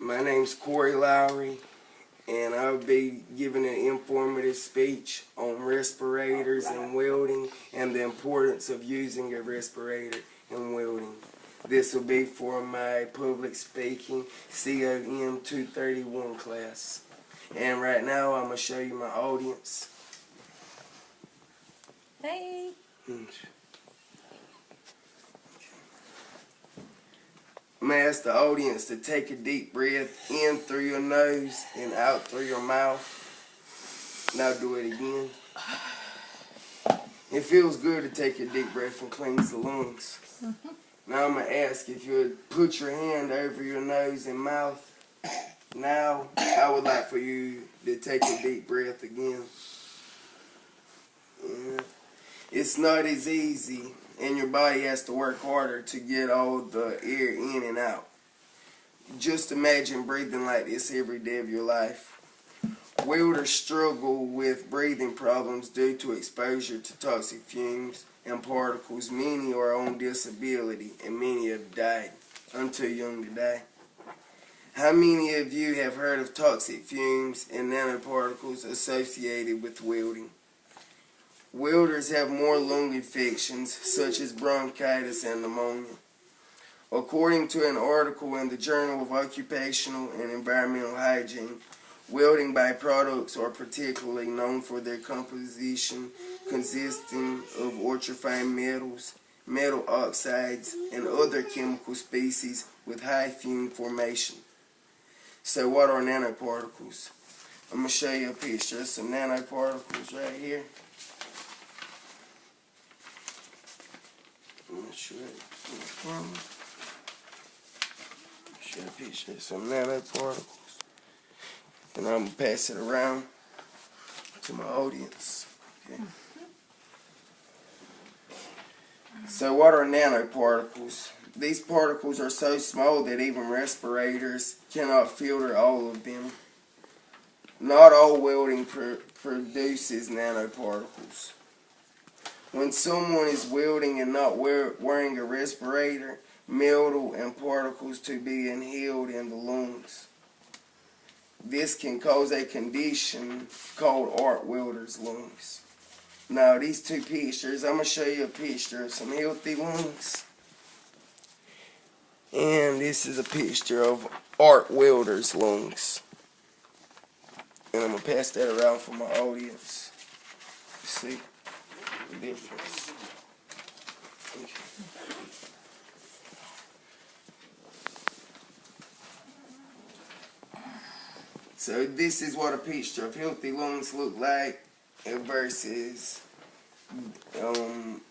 My name's Corey Lowry, and I'll be giving an informative speech on respirators and welding and the importance of using a respirator in welding. This will be for my public speaking COM 231 class. And right now I'm going to show you my audience. Hey. I'm going to ask the audience to take a deep breath in through your nose and out through your mouth. Now do it again. It feels good to take a deep breath and cleanse the lungs. Now I'm going to ask if you would put your hand over your nose and mouth. Now I would like for you to take a deep breath again. It's not as easy, and your body has to work harder to get all the air in and out. Just imagine breathing like this every day of your life. Welders struggle with breathing problems due to exposure to toxic fumes and particles. Many are on disability, and many have died. I'm too young to die. How many of you have heard of toxic fumes and nanoparticles associated with welding? Welders have more lung infections such as bronchitis and pneumonia. According to an article in the Journal of Occupational and Environmental Hygiene, welding byproducts are particularly known for their composition consisting of ultrafine metals, metal oxides, and other chemical species with high fume formation. So what are nanoparticles? I'm going to show you a picture of some nanoparticles right here. I'm going to show you a picture of some nanoparticles. And I'm going to pass it around to my audience. Okay. So what are nanoparticles? These particles are so small that even respirators cannot filter all of them. Not all welding produces nanoparticles. When someone is welding and not wearing a respirator, metal and particles to be inhaled in the lungs. This can cause a condition called arc welder's lungs. Now these two pictures, I'm going to show you a picture of some healthy lungs. And this is a picture of arc welder's lungs. And I'm going to pass that around for my audience. See the difference. Okay. So this is what a picture of healthy lungs look like versus and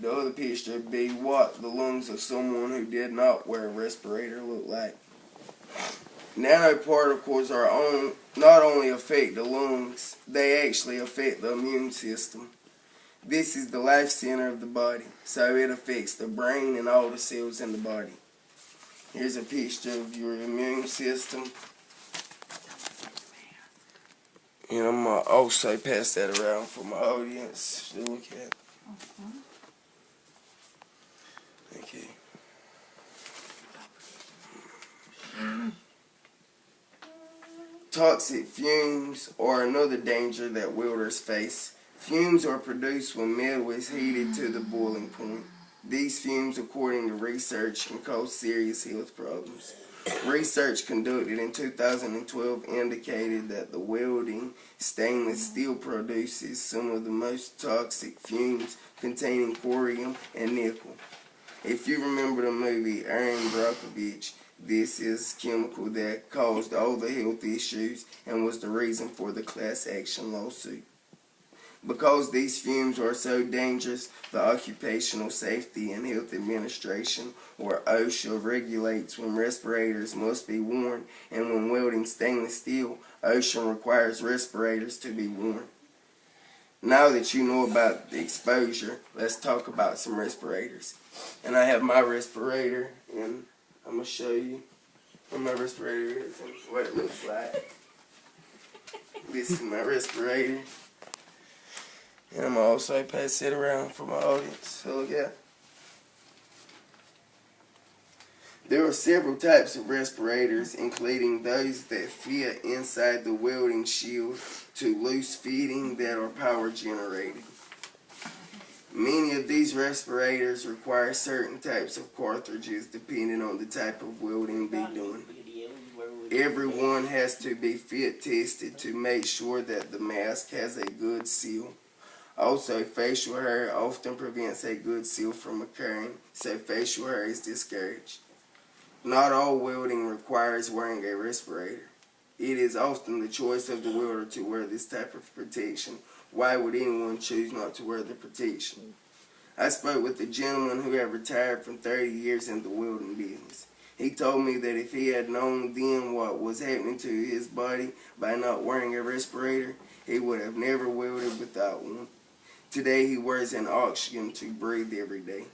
the other picture would be what the lungs of someone who did not wear a respirator look like. Nanoparticles not only affect the lungs, they actually affect the immune system. This is the life center of the body, so it affects the brain and all the cells in the body. Here's a picture of your immune system. And I'm going to also pass that around for my audience to look at. Okay. Toxic fumes are another danger that welders face. Fumes are produced when metal is heated to the boiling point. These fumes, according to research, can cause serious health problems. Research conducted in 2012 indicated that the welding stainless steel produces some of the most toxic fumes containing corium and nickel. If you remember the movie Erin Brockovich, this is chemical that caused all the health issues and was the reason for the class action lawsuit. Because these fumes are so dangerous, the Occupational Safety and Health Administration, or OSHA, regulates when respirators must be worn, and when welding stainless steel, OSHA requires respirators to be worn. Now that you know about the exposure, let's talk about some respirators. And I have my respirator, and I'm going to show you what my respirator is and what it looks like. This is my respirator. And I'm going to also pass it around for my audience to look at. There are several types of respirators, including those that fit inside the welding shield to loose fitting that are power generated. Many of these respirators require certain types of cartridges depending on the type of welding being done. Every one has to be fit tested to make sure that the mask has a good seal. Also, facial hair often prevents a good seal from occurring, so facial hair is discouraged. Not all welding requires wearing a respirator. It is often the choice of the welder to wear this type of protection. Why would anyone choose not to wear the protection? I spoke with a gentleman who had retired from 30 years in the welding business. He told me that if he had known then what was happening to his body by not wearing a respirator, he would have never welded without one. Today he wears an oxygen to breathe every day.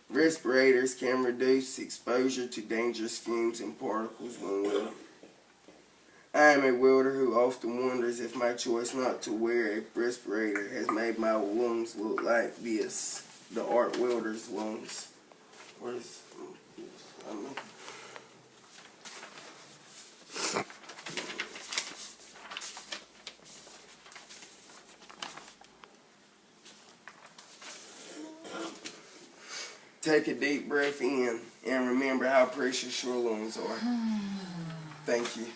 Respirators can reduce exposure to dangerous fumes and particles when welding. I am a welder who often wonders if my choice not to wear a respirator has made my lungs look like this, the art welder's lungs. Where's, I don't know. Take a deep breath in and remember how precious your lungs are. Thank you.